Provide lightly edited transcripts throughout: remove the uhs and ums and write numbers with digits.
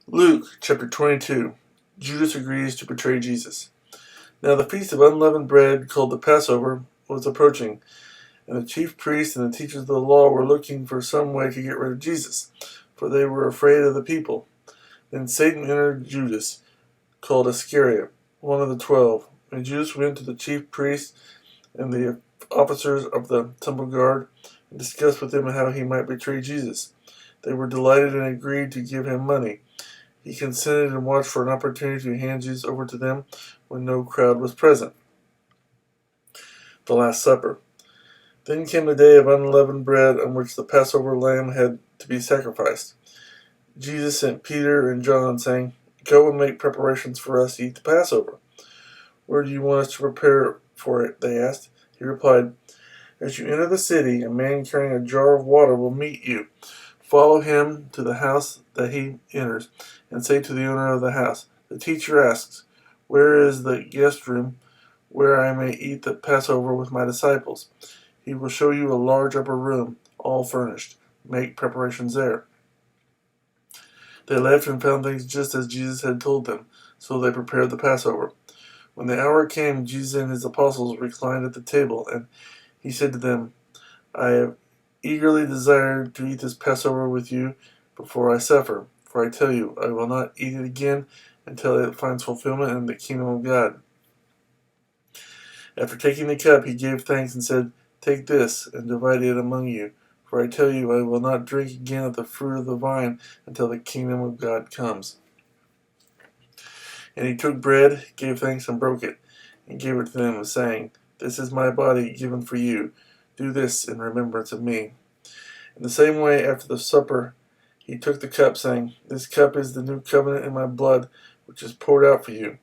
Luke chapter 22. Judas agrees to betray Jesus. Now the feast of unleavened bread, called the Passover, was approaching, and the chief priests and the teachers of the law were looking for some way to get rid of Jesus, for they were afraid of the people. Then Satan entered Judas, called Iscariot, one of the 12. And Judas went to the chief priests and the officers of the temple guard and discussed with them how he might betray Jesus. They were delighted and agreed to give him money. He consented and watched for an opportunity to hand Jesus over to them when no crowd was present. The Last Supper. Then came the day of unleavened bread on which the Passover lamb had to be sacrificed. Jesus sent Peter and John, saying, "Go and make preparations for us to eat the Passover." "Where do you want us to prepare for it?" they asked. He replied, "As you enter the city, a man carrying a jar of water will meet you. Follow him to the house that he enters, and say to the owner of the house, 'The teacher asks, where is the guest room where I may eat the Passover with my disciples?' He will show you a large upper room, all furnished. Make preparations there." They left and found things just as Jesus had told them, so they prepared the Passover. When the hour came, Jesus and his apostles reclined at the table, and he said to them, "I have eagerly desired to eat this Passover with you before I suffer, for I tell you, I will not eat it again until it finds fulfillment in the kingdom of God." After taking the cup, he gave thanks and said, "Take this and divide it among you, for I tell you, I will not drink again of the fruit of the vine until the kingdom of God comes." And he took bread, gave thanks, and broke it, and gave it to them, saying, "This is my body given for you. Do this in remembrance of me." In the same way, after the supper, he took the cup, saying, "This cup is the new covenant in my blood, which is poured out for you.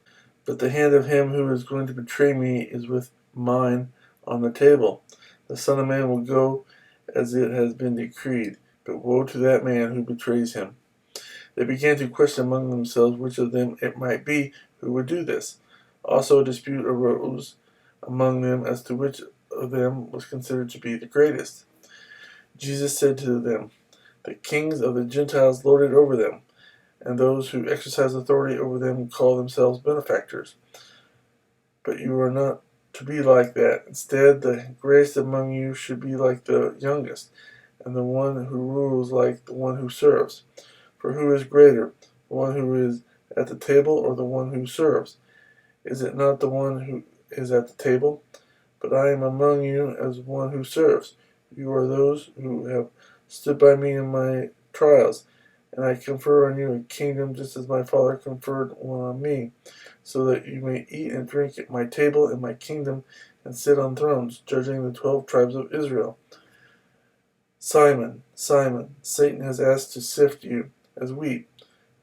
But the hand of him who is going to betray me is with mine on the table. The Son of Man will go as it has been decreed, but woe to that man who betrays him." They began to question among themselves which of them it might be who would do this. Also a dispute arose among them as to which of them was considered to be the greatest. Jesus said to them, "The kings of the Gentiles lord it over them, and those who exercise authority over them call themselves benefactors. But you are not to be like that. Instead, the greatest among you should be like the youngest, and the one who rules like the one who serves. For who is greater, the one who is at the table or the one who serves? Is it not the one who is at the table? But I am among you as one who serves. You are those who have stood by me in my trials, and I confer on you a kingdom just as my Father conferred one on me, so that you may eat and drink at my table in my kingdom and sit on thrones, judging the 12 tribes of Israel. Simon, Simon, Satan has asked to sift you as wheat,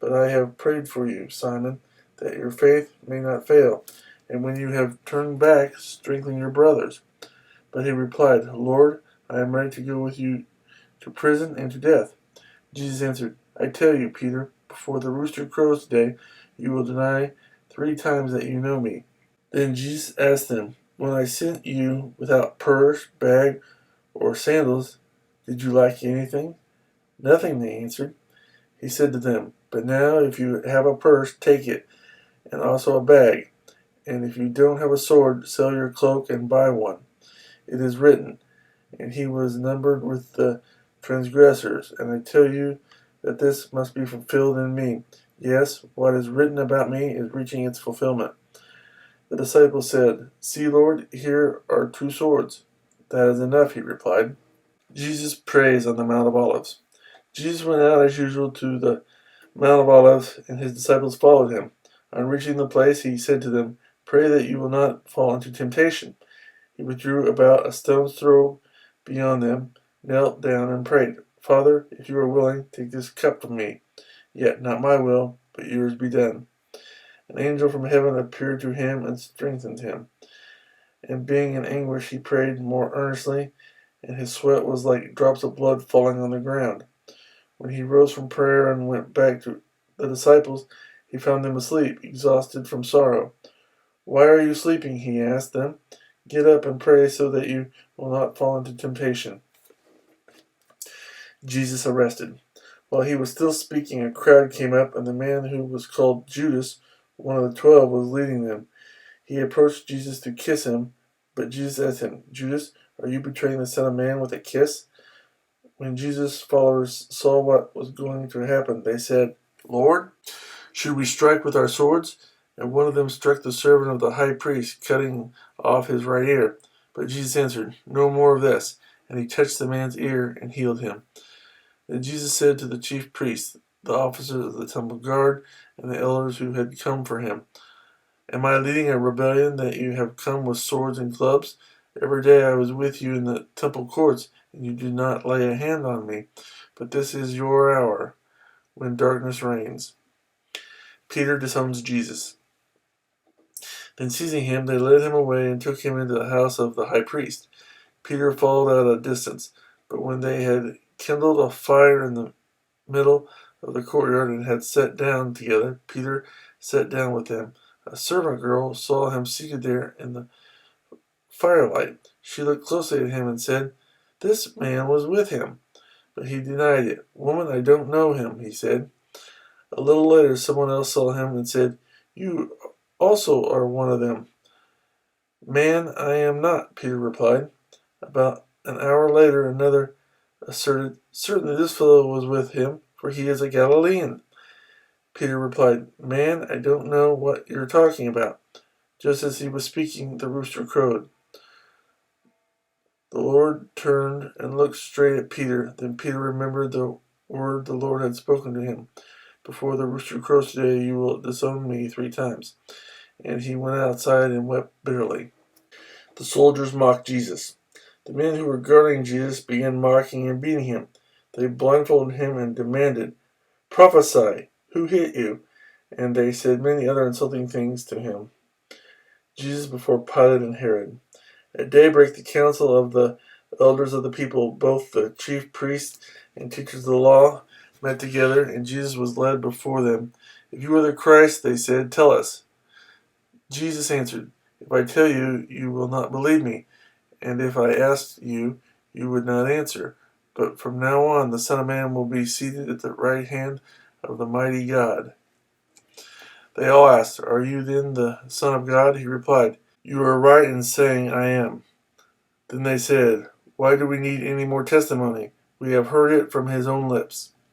but I have prayed for you, Simon, that your faith may not fail, and when you have turned back, strengthen your brothers." But he replied, "Lord, I am ready to go with you to prison and to death." Jesus answered, "I tell you, Peter, before the rooster crows today, you will deny 3 times that you know me." Then Jesus asked them, "When I sent you without purse, bag, or sandals, did you lack anything?" "Nothing," they answered. He said to them, "But now if you have a purse, take it, and also a bag. And if you don't have a sword, sell your cloak and buy one. It is written, 'And he was numbered with the transgressors.' And I tell you that this must be fulfilled in me. Yes, what is written about me is reaching its fulfillment." The disciples said, "See, Lord, here are 2 swords." "That is enough," he replied. Jesus prays on the Mount of Olives. Jesus went out as usual to the Mount of Olives, and his disciples followed him. On reaching the place, he said to them, "Pray that you will not fall into temptation." He withdrew about a stone's throw beyond them, knelt down, and prayed, "Father, if you are willing, take this cup from me. Yet not my will, but yours be done." An angel from heaven appeared to him and strengthened him. And being in anguish, he prayed more earnestly, and his sweat was like drops of blood falling on the ground. When he rose from prayer and went back to the disciples, he found them asleep, exhausted from sorrow. "Why are you sleeping?" he asked them. "Get up and pray so that you will not fall into temptation." Jesus arrested. While he was still speaking, a crowd came up, and the man who was called Judas, one of the 12, was leading them. He approached Jesus to kiss him, but Jesus asked him, Judas, are you betraying the Son of Man with a kiss? When Jesus' followers saw what was going to happen, they said, Lord, should we strike with our swords? And one of them struck the servant of the high priest, cutting off his right ear. But Jesus answered, no more of this. And he touched the man's ear and healed him. Then Jesus said to the chief priests, the officers of the temple guard, and the elders who had come for him, am I leading a rebellion that you have come with swords and clubs? Every day I was with you in the temple courts, and you did not lay a hand on me. But this is your hour, when darkness reigns. Peter disowns Jesus. Then seizing him, they led him away and took him into the house of the high priest. Peter followed at a distance, but when they had kindled a fire in the middle of the courtyard and had sat down together, Peter sat down with them. A servant girl saw him seated there in the firelight. She looked closely at him and said, this man was with him. But he denied it. Woman, I don't know him, he said. A little later, someone else saw him and said, you also are one of them. Man, I am not, Peter replied. About an hour later, another asserted, certainly this fellow was with him, for he is a Galilean. Peter replied, man, I don't know what you're talking about. Just as he was speaking, the rooster crowed. The Lord turned and looked straight at Peter. Then Peter remembered the word the Lord had spoken to him. Before the rooster crows today, you will disown me 3 times. And he went outside and wept bitterly. The soldiers mocked Jesus. The men who were guarding Jesus began mocking and beating him. They blindfolded him and demanded, prophesy, who hit you? And they said many other insulting things to him. Jesus before Pilate and Herod. At daybreak, the council of the elders of the people, both the chief priests and teachers of the law, met together, and Jesus was led before them. If you are the Christ, they said, tell us. Jesus answered, if I tell you, you will not believe me, and if I asked you, you would not answer. But from now on, the Son of Man will be seated at the right hand of the mighty God. They all asked, are you then the Son of God? He replied, you are right in saying I am. Then they said, why do we need any more testimony? We have heard it from his own lips.